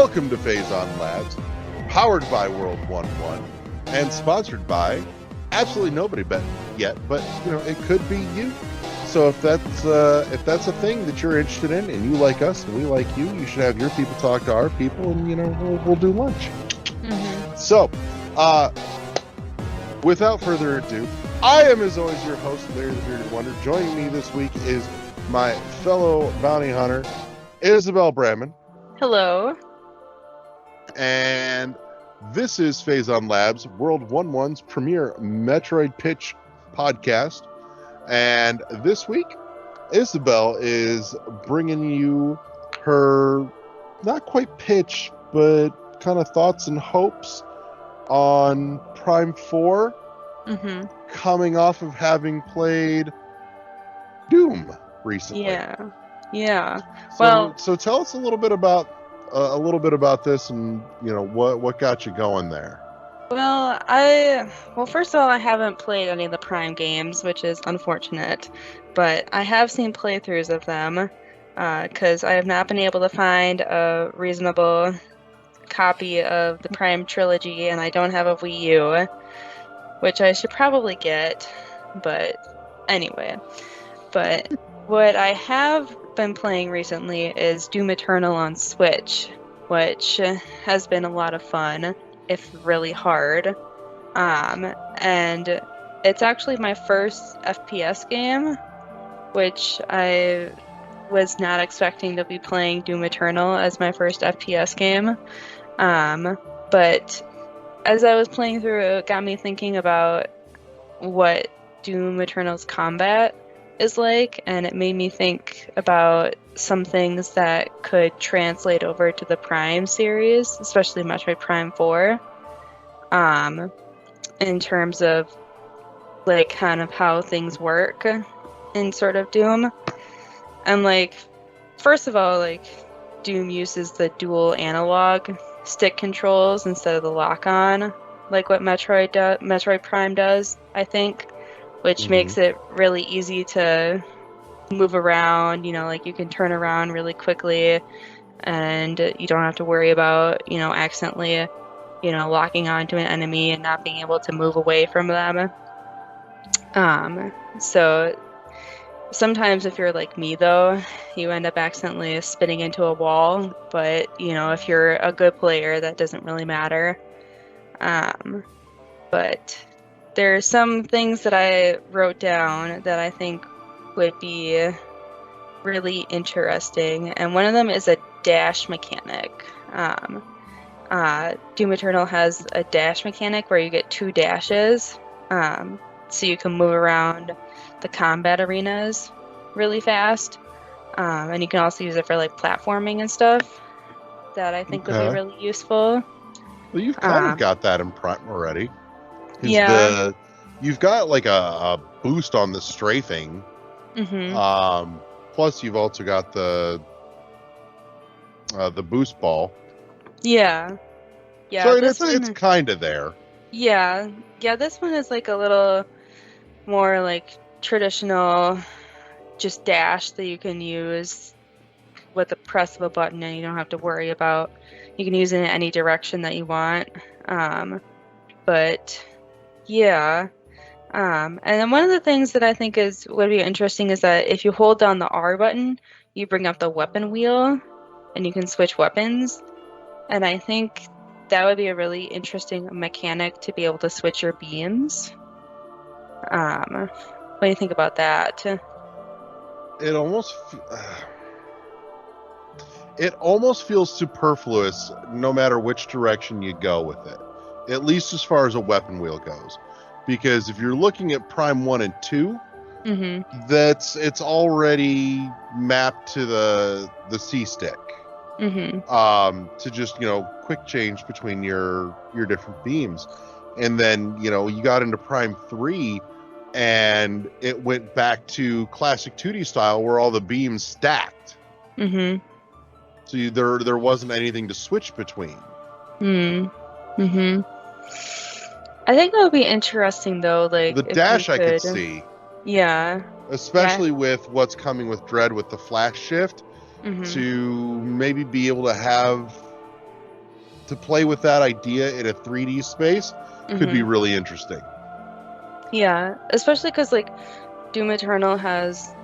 Welcome to Phazon Labs, powered by World 1-1, and sponsored by absolutely nobody yet, but it could be you. So if that's a thing that you're interested in, and you like us and we like you, you should have your people talk to our people, and we'll do lunch. Mm-hmm. So, without further ado, I am as always your host, Larry the Bearded Wonder. Joining me this week is my fellow bounty hunter, Isabel Bradman. Hello. And this is Phazon Labs, World 1-1's premier Metroid pitch podcast. And this week, Isabel is bringing you her, not quite pitch, but kind of thoughts and hopes on Prime 4, coming off of having played Doom recently. Yeah. So tell us a little bit about this, and what got you going there. Well, first of all, I haven't played any of the Prime games, which is unfortunate, but I have seen playthroughs of them, because I have not been able to find a reasonable copy of the Prime trilogy, and I don't have a Wii U, which I should probably get, but anyway. But what I have been playing recently is Doom Eternal on Switch, which has been a lot of fun, if really hard. And it's actually my first FPS game, which I was not expecting to be playing Doom Eternal as my first FPS game. But as I was playing through it got me thinking about what Doom Eternal's combat is like, and it made me think about some things that could translate over to the Prime series, especially Metroid Prime 4, in terms of kind of how things work in sort of Doom. And first of all, Doom uses the dual analog stick controls instead of the lock-on, like what Metroid Prime does, I think, which makes it really easy to move around. You can turn around really quickly, and you don't have to worry about, accidentally, locking onto an enemy and not being able to move away from them. So sometimes if you're like me, though, you end up accidentally spinning into a wall, but, if you're a good player, that doesn't really matter. But there are some things that I wrote down that I think would be really interesting, and one of them is a dash mechanic. Doom Eternal has a dash mechanic where you get 2 dashes, so you can move around the combat arenas really fast, and you can also use it for platforming and stuff that I think would be really useful. Well, you've kind of got that in Prime already. Yeah. You've got a boost on the strafing. Plus you've also got the boost ball. Yeah. So it's kind of there. Yeah. This one is a little more traditional, just dash that you can use with the press of a button, and you don't have to worry about. You can use it in any direction that you want. But yeah. And then one of the things that I think would be interesting is that if you hold down the R button, you bring up the weapon wheel, and you can switch weapons. And I think that would be a really interesting mechanic to be able to switch your beams. What do you think about that? It almost feels superfluous no matter which direction you go with it, at least as far as a weapon wheel goes. Because if you're looking at Prime 1 and 2, it's already mapped to the C stick. To just, quick change between your different beams. And then, you got into Prime 3, and it went back to classic 2D style where all the beams stacked. So there wasn't anything to switch between. I think that would be interesting, though. The dash I could see. Yeah. Especially with what's coming with Dread with the flash shift, to maybe be able to have to play with that idea in a 3D space could be really interesting. Yeah, especially because like Doom Eternal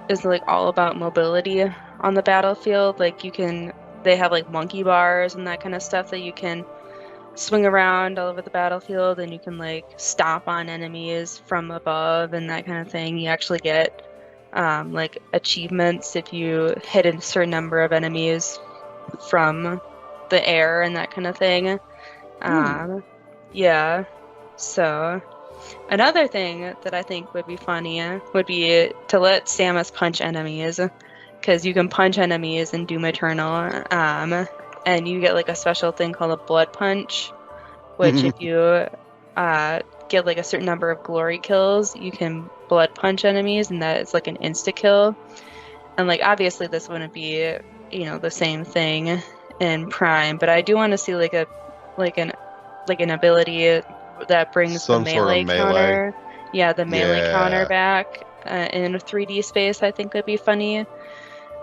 is like all about mobility on the battlefield. Like they have like monkey bars and that kind of stuff that you can swing around all over the battlefield, and you can like stomp on enemies from above and that kind of thing. You actually get like achievements if you hit a certain number of enemies from the air and that kind of thing. Yeah. So another thing that I think would be funny would be to let Samus punch enemies, because you can punch enemies in Doom Eternal, and you get like a special thing called a blood punch, which if you get like a certain number of glory kills, you can blood punch enemies, and that is like an insta kill. And like obviously this wouldn't be, you know, the same thing in Prime, but I do want to see like an ability that brings Some the sort of melee counter. Yeah, the melee counter back in a 3D space, I think would be funny.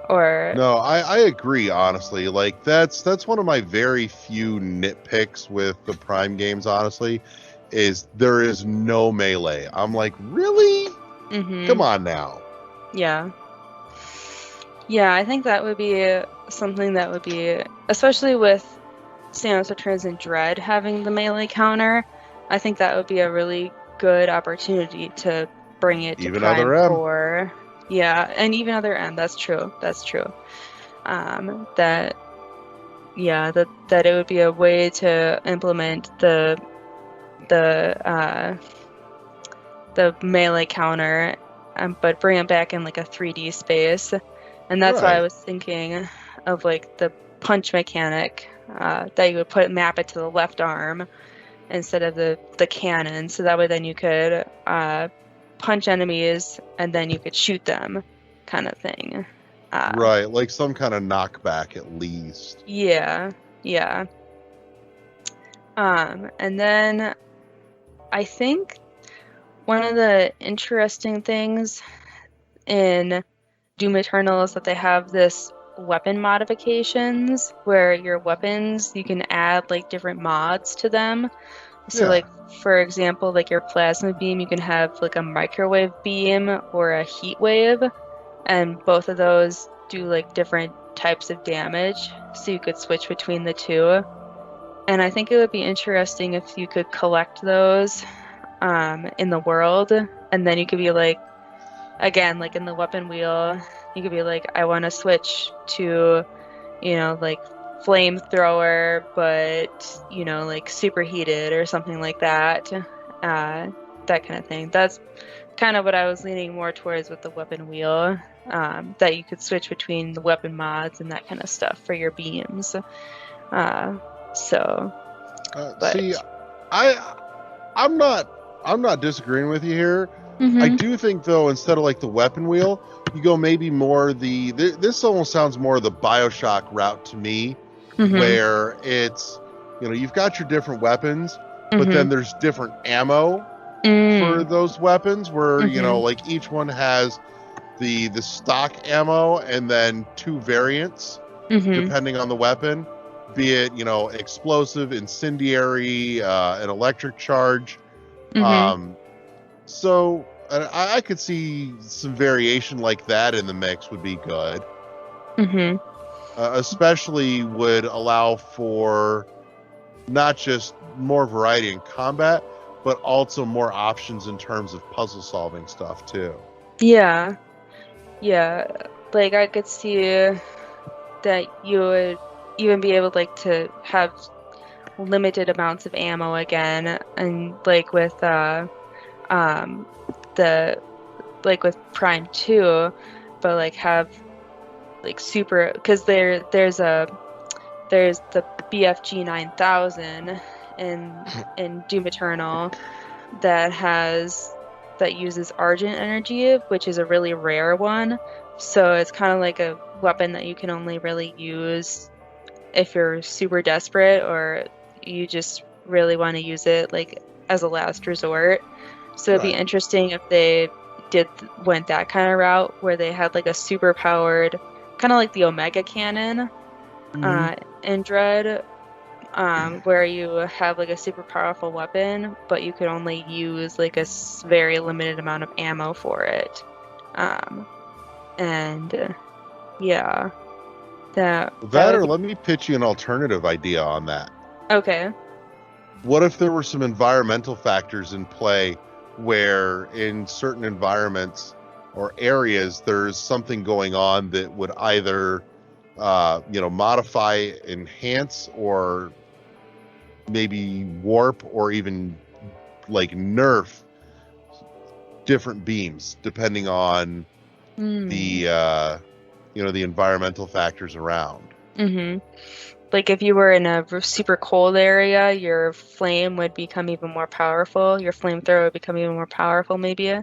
Or no, I agree, honestly. Like that's one of my very few nitpicks with the Prime games, honestly, is there is no melee. I'm like, really? Come on now. Yeah. Yeah, I think that would be something that would be, especially with Samus Returns and Dread having the melee counter, I think that would be a really good opportunity to bring it to Even Prime other M. 4. Yeah, and even other M. That's true. That it would be a way to implement the melee counter, but bring it back in like a 3D space. And that's why I was thinking of like the punch mechanic, that you would map it to the left arm instead of the cannon, so that way then you could punch enemies and then you could shoot them, kind of thing. Right, like some kind of knockback at least. Yeah. And then I think one of the interesting things in Doom Eternal is that they have this weapon modifications where your weapons, you can add like different mods to them. So like, for example, like your plasma beam, you can have like a microwave beam or a heat wave, and both of those do like different types of damage, so you could switch between the two. And I think it would be interesting if you could collect those in the world, and then you could be like, again, like in the weapon wheel, you could be like, I want to switch to, you know, like flamethrower, but, you know, like superheated or something like that. That kind of thing. That's kind of what I was leaning more towards with the weapon wheel, that you could switch between the weapon mods and that kind of stuff for your beams. See, I'm not disagreeing with you here. I do think though, instead of like the weapon wheel, you go maybe more this almost sounds more the BioShock route to me, where it's, you know, you've got your different weapons, but then there's different ammo for those weapons, where you know, like each one has the stock ammo and then two variants depending on the weapon, be it, you know, explosive, incendiary, an electric charge. So I could see some variation like that in the mix would be good. Especially would allow for not just more variety in combat, but also more options in terms of puzzle solving stuff too. Yeah. Like I could see that you would even be able like to have limited amounts of ammo again, and like with with Prime 2, but like have like super, because there's the BFG 9000 in Doom Eternal that uses Argent energy, which is a really rare one. So it's kind of like a weapon that you can only really use if you're super desperate or you just really want to use it like as a last resort. So it'd be interesting if they went that kind of route, where they had like a super powered, kind of like the Omega Cannon in Dread, where you have like a super powerful weapon, but you can only use like a very limited amount of ammo for it. And yeah, that That, would or be let me pitch you an alternative idea on that. okay. What if there were some environmental factors in play where in certain environments or areas there's something going on that would either modify, enhance, or maybe warp, or even like nerf different beams depending on the the environmental factors around. Mm-hmm. Like if you were in a super cold area, your flame would become even more powerful. Your flamethrower would become even more powerful, maybe.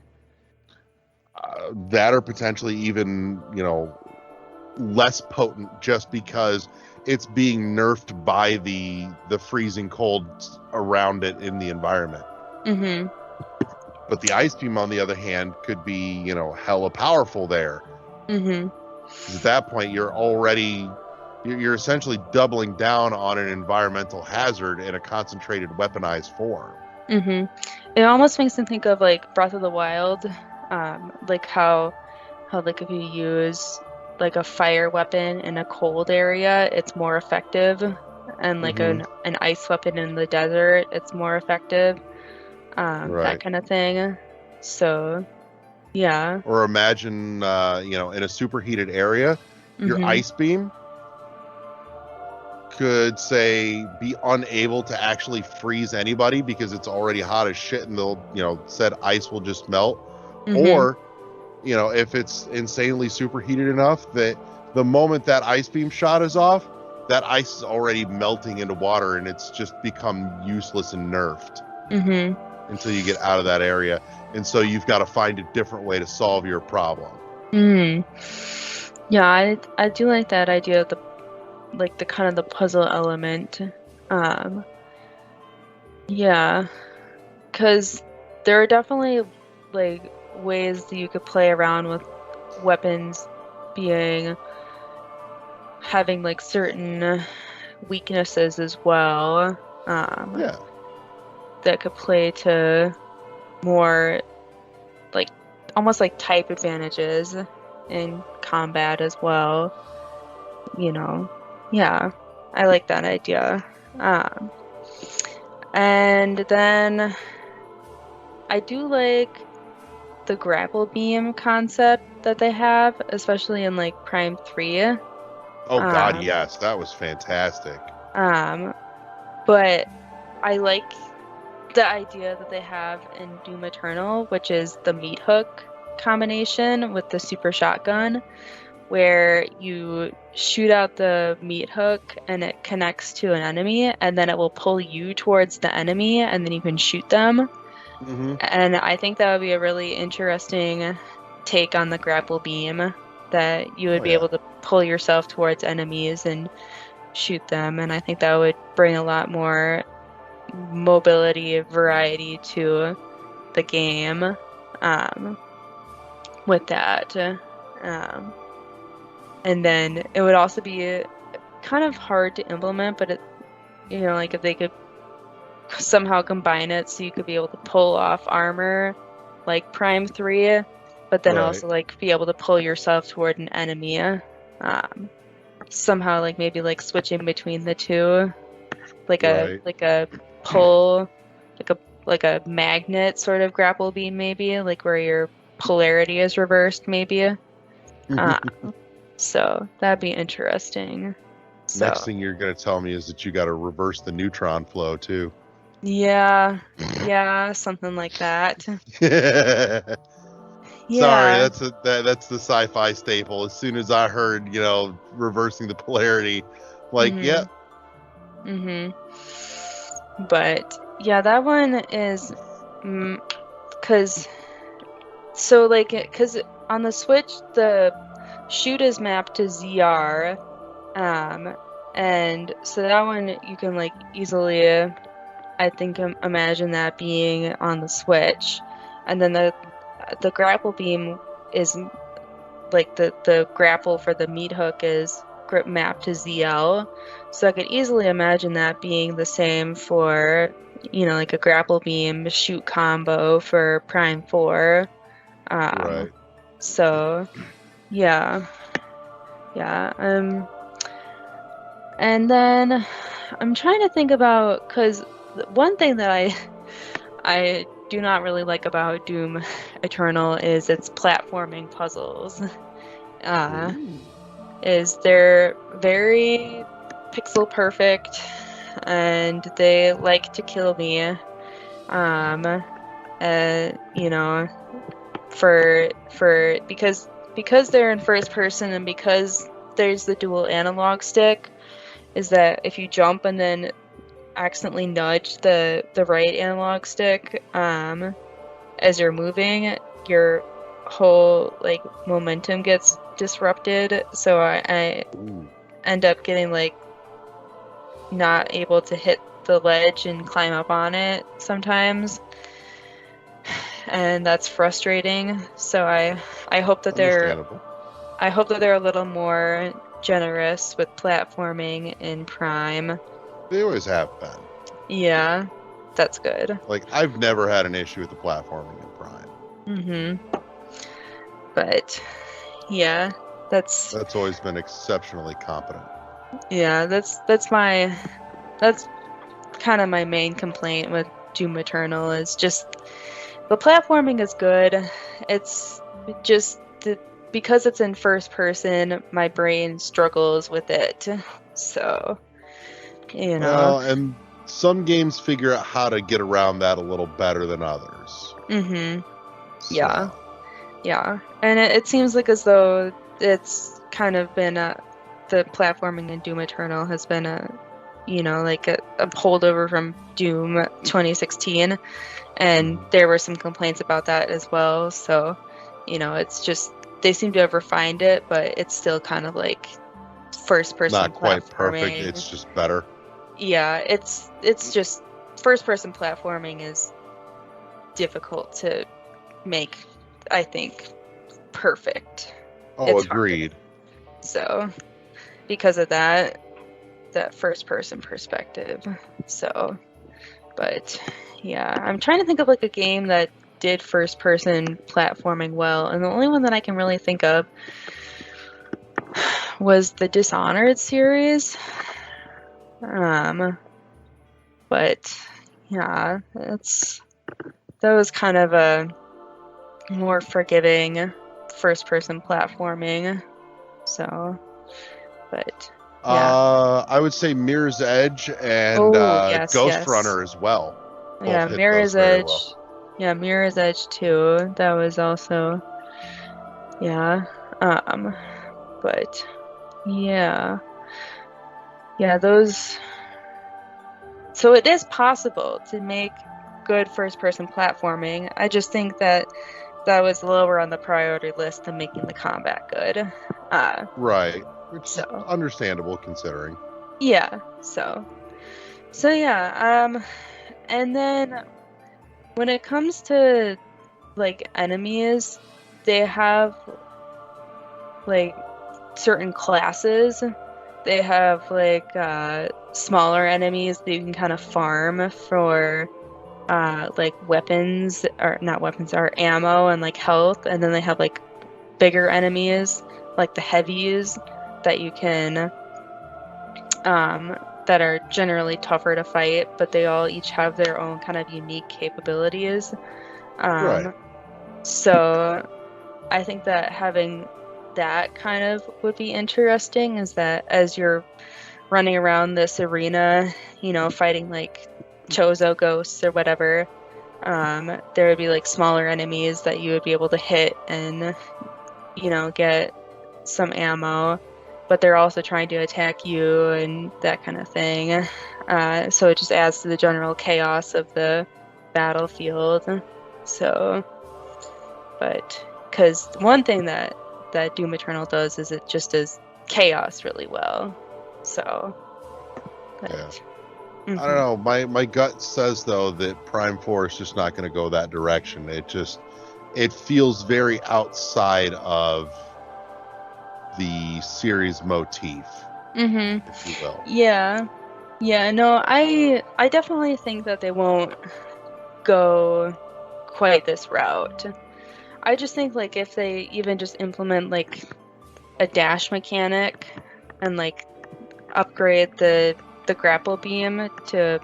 That, or potentially even less potent, just because it's being nerfed by the freezing cold around it in the environment. Mm-hmm. But the ice beam, on the other hand, could be hella powerful there. Mm-hmm. Because at that point you're essentially doubling down on an environmental hazard in a concentrated weaponized form. Mm-hmm. It almost makes me think of like Breath of the Wild, like how like if you use like a fire weapon in a cold area, it's more effective, and like Mm-hmm. an ice weapon in the desert, it's more effective, that Right. kind of thing. So, yeah. Or imagine in a superheated area, your Mm-hmm. ice beam could say be unable to actually freeze anybody because it's already hot as shit, and said ice will just melt. Mm-hmm. Or if it's insanely superheated enough that the moment that ice beam shot is off, that ice is already melting into water, and it's just become useless and nerfed Mm-hmm. until you get out of that area. And so you've got to find a different way to solve your problem. Mm. Yeah, I do like that idea of the kind of the puzzle element. Um, yeah, because there are definitely like ways that you could play around with weapons having like certain weaknesses as well. Yeah. That could play to more like almost like type advantages in combat as well. Yeah, I like that idea. Um, and then I do like the grapple beam concept that they have, especially in like Prime 3. Oh God, Um, yes, that was fantastic. but I like the idea that they have in Doom Eternal, which is the meat hook combination with the super shotgun, where you shoot out the meat hook and it connects to an enemy, and then it will pull you towards the enemy, and then you can shoot them. Mm-hmm. And I think that would be a really interesting take on the grapple beam, that you would Oh be yeah. able to pull yourself towards enemies and shoot them. And I think that would bring a lot more mobility, variety to the game, with that. And then it would also be kind of hard to implement, but like if they could somehow combine it so you could be able to pull off armor like Prime 3, but then Right. also like be able to pull yourself toward an enemy. Somehow like maybe like switching between the two, like Right. a pull, like a magnet sort of grapple beam, maybe like where your polarity is reversed, maybe. Uh, so that'd be interesting. So Next thing you're going to tell me is that you got to reverse the neutron flow too. yeah, something like that. Sorry, Yeah. that's the sci-fi staple. As soon as I heard, reversing the polarity, like, Mhm. yep. Mhm. But yeah, that one is because because on the Switch the shoot is mapped to ZR, and so that one you can like easily, I think, imagine that being on the Switch, and then the grapple beam is like the grapple for the meat hook is grip map to ZL. So I could easily imagine that being the same for, like a grapple beam shoot combo for Prime 4. Right. So, yeah. And then I'm trying to think about, because one thing that I do not really like about Doom Eternal is its platforming puzzles. Is they're very pixel perfect, and they like to kill me. Because they're in first person and because there's the dual analog stick, is that if you jump and then accidentally nudge the right analog stick as you're moving, your whole like momentum gets disrupted. So I end up getting like not able to hit the ledge and climb up on it sometimes, and that's frustrating. So I hope that they're a little more generous with platforming in Prime. They always have been. Yeah, that's good. Like, I've never had an issue with the platforming in Prime. But yeah, that's always been exceptionally competent. Yeah, that's kind of my main complaint with Doom Eternal, is just the platforming is good. It's just because it's in first person, my brain struggles with it. So, Well, and some games figure out how to get around that a little better than others. Yeah. And it seems like as though it's kind of been the platforming in Doom Eternal has been a holdover from Doom 2016, and there were some complaints about that as well. So, it's just they seem to have refined it, but it's still kind of like first person. Not quite perfect. It's just better. Yeah, it's just first person platforming is difficult to make, I think, perfect. Oh, it's agreed. Hard. So, because of that first person perspective. So, but yeah, I'm trying to think of like a game that did first person platforming well, and the only one that I can really think of was the Dishonored series. But yeah, that was kind of a more forgiving first person platforming. So, but yeah. I would say Mirror's Edge and Ghost Runner as well. Yeah, Mirror's Edge. Well. Yeah, Mirror's Edge too. That was also, yeah. But yeah, those. So it is possible to make good first-person platforming. I just think that was lower on the priority list than making the combat good. Right. Which is understandable considering. Yeah. So yeah. And then when it comes to like enemies, they have like certain classes. They have like smaller enemies that you can kind of farm for like weapons, or not weapons, or ammo and like health. And then they have like bigger enemies, like the heavies, that you can that are generally tougher to fight, but they all each have their own kind of unique capabilities. Right. So I think that having that kind of would be interesting, is that as you're running around this arena, fighting like Chozo ghosts or whatever, there would be like smaller enemies that you would be able to hit and get some ammo, but they're also trying to attack you and that kind of thing. So it just adds to the general chaos of the battlefield. So, but because one thing that Doom Eternal does is it just does chaos really well. So, but, yeah. I don't know. My gut says though that Prime 4 is just not going to go that direction. It feels very outside of the series motif, if you will. Yeah. Yeah, no, I definitely think that they won't go quite this route. I just think like if they even just implement like a dash mechanic and like upgrade the grapple beam to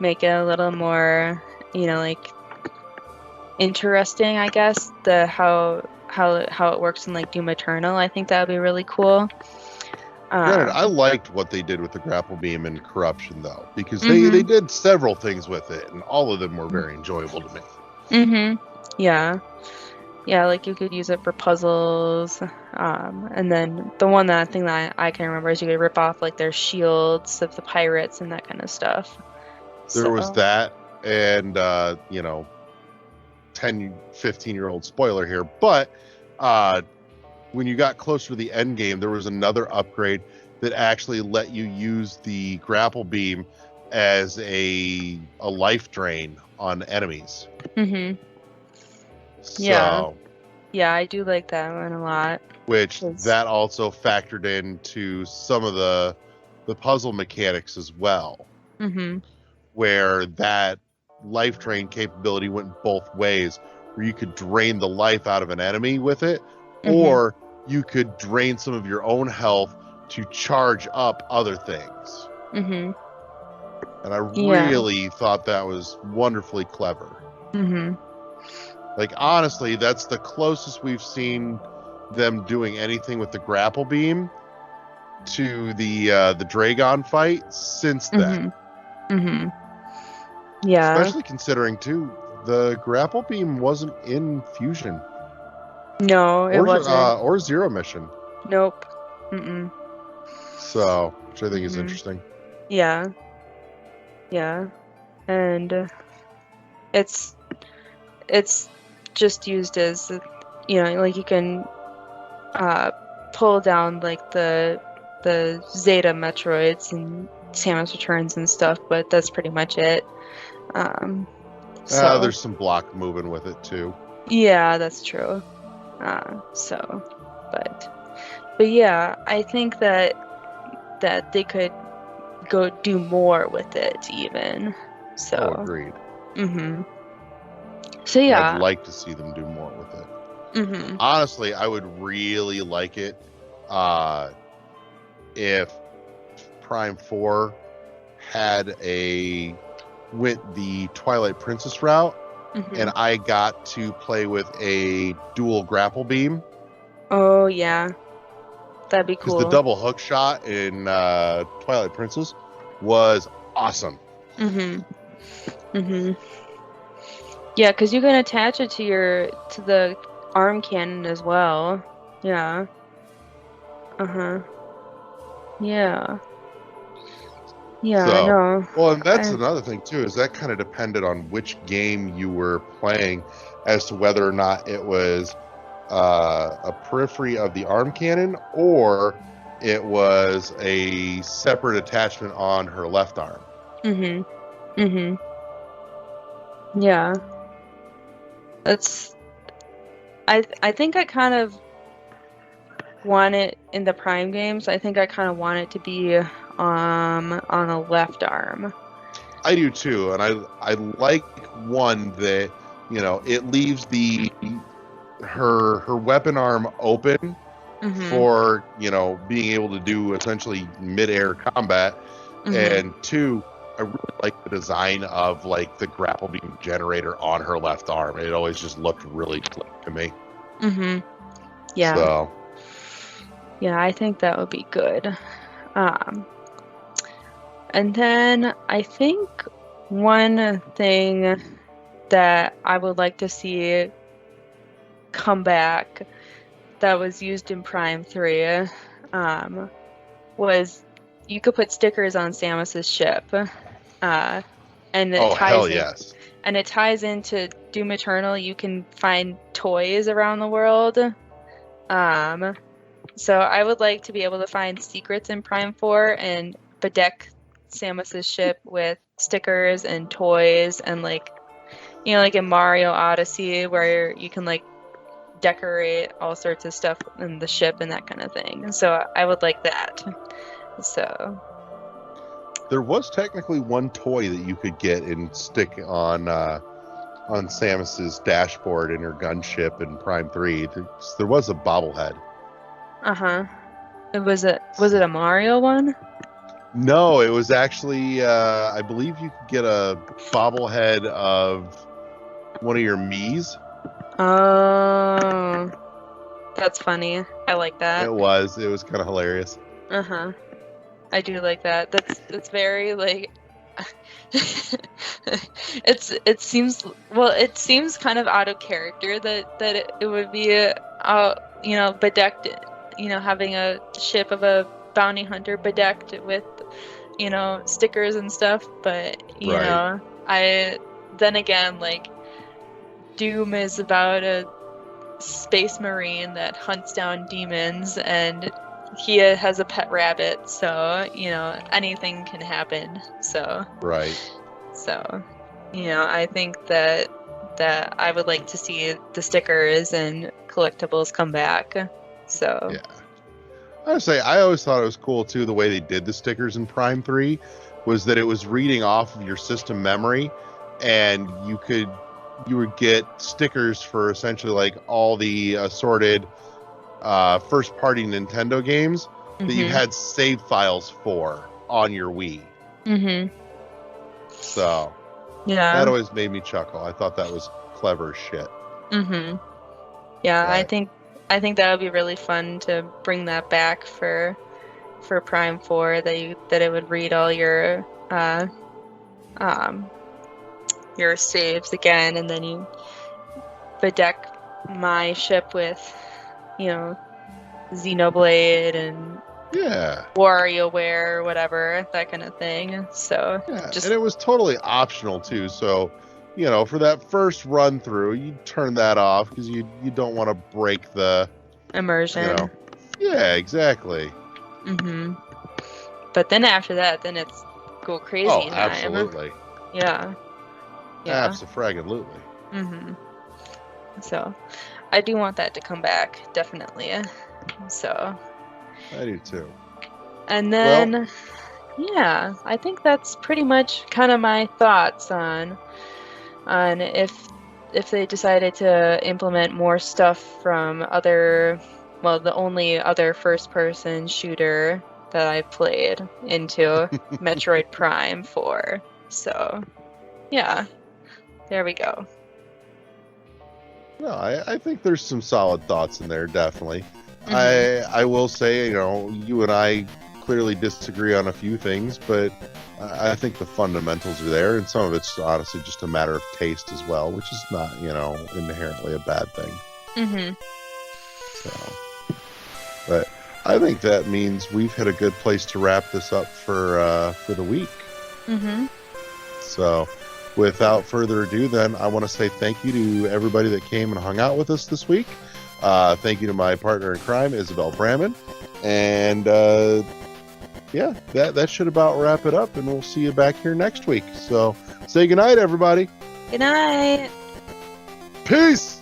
make it a little more, like interesting, I guess, the how it works in like Doom Eternal. I think that would be really cool. Granted, I liked what they did with the grapple beam and corruption, though, because they did several things with it, and all of them were very enjoyable to me. Yeah. Yeah, like you could use it for puzzles. And then the one thing that I can remember is you could rip off like their shields of the pirates and that kind of stuff. There was that, and 10, 15-year-old spoiler here, but when you got closer to the end game, there was another upgrade that actually let you use the grapple beam as a life drain on enemies. So, yeah, I do like that one a lot. Which that also factored into some of the puzzle mechanics as well, where that life drain capability went both ways, where you could drain the life out of an enemy with it, or you could drain some of your own health to charge up other things. And I really thought that was wonderfully clever. Like, honestly, that's the closest we've seen them doing anything with the grapple beam to the Dragon fight since then. Yeah. Especially considering, too, the grapple beam wasn't in Fusion. No, it wasn't. Or Zero Mission. Nope. So, which I think is interesting. Yeah. Yeah. And it's just used as, like you can pull down like the Zeta Metroids and Samus Returns and stuff, but that's pretty much it. There's some block moving with it too. Yeah, that's true. But yeah, I think that they could go do more with it even. So agreed. So yeah, I'd like to see them do more with it. Honestly, I would really like it if Prime 4 went the Twilight Princess route, and I got to play with a dual grapple beam. Oh yeah, that'd be cool. Because the double hook shot in Twilight Princess was awesome. Yeah, because you can attach it to the arm cannon as well. Yeah. Yeah. Yeah, so, no. Well, and that's another thing too, is that kind of depended on which game you were playing as to whether or not it was a periphery of the arm cannon or it was a separate attachment on her left arm. Yeah. I think I kind of want it in the Prime games. I think I kind of want it to be on a left arm. I do too, and I like one that it leaves her weapon arm open for being able to do essentially mid-air combat, and two, I really like the design of like the grapple beam generator on her left arm. It always just looked really slick to me. Yeah. So. Yeah, I think that would be good. And then I think one thing that I would like to see come back that was used in Prime 3 was you could put stickers on Samus's ship. And it ties into Doom Eternal. You can find toys around the world. So I would like to be able to find secrets in Prime 4 and bedeck Samus's ship with stickers and toys, and like in Mario Odyssey where you can like decorate all sorts of stuff in the ship and that kind of thing. So I would like that. So there was technically one toy that you could get and stick on Samus's dashboard in her gunship in Prime 3. There was a bobblehead. Was it a Mario one? No, it was actually I believe you could get a bobblehead of one of your Miis. Oh, that's funny. I like that. It was kind of hilarious. I do like that. That's very like it seems kind of out of character that it would be bedecked, having a ship of a bounty hunter bedecked with stickers and stuff, but you know, then again, like, Doom is about a space marine that hunts down demons, and he has a pet rabbit, so anything can happen. So I think that I would like to see the stickers and collectibles come back. So yeah, I would say I always thought it was cool too, the way they did the stickers in Prime 3 was that it was reading off of your system memory, and you would get stickers for essentially like all the assorted first party Nintendo games that you had save files for on your Wii. So yeah, that always made me chuckle. I thought that was clever as shit. Yeah, right. I think that would be really fun to bring that back for Prime 4, that it would read all your saves again, and then you bedeck my ship with Xenoblade and WarioWare or whatever, that kind of thing. So and it was totally optional too. So for that first run through, you turn that off because you don't want to break the immersion. Yeah, exactly. But then after that, then it's go crazy. Oh, absolutely. Yeah. Abso-fraggin-lutely. So I do want that to come back, definitely. So I do too. And then I think that's pretty much kind of my thoughts on if they decided to implement more stuff from the only other first person shooter that I've played into Metroid Prime 4. So yeah, there we go. No, I think there's some solid thoughts in there, definitely. I will say, you and I clearly disagree on a few things, but I think the fundamentals are there, and some of it's honestly just a matter of taste as well, which is not, inherently a bad thing. So, but I think that means we've hit a good place to wrap this up for the week. So, without further ado, then, I want to say thank you to everybody that came and hung out with us this week. Thank you to my partner in crime, Isabel Bramman. And that should about wrap it up, and we'll see you back here next week. So say goodnight, everybody. Good night. Peace.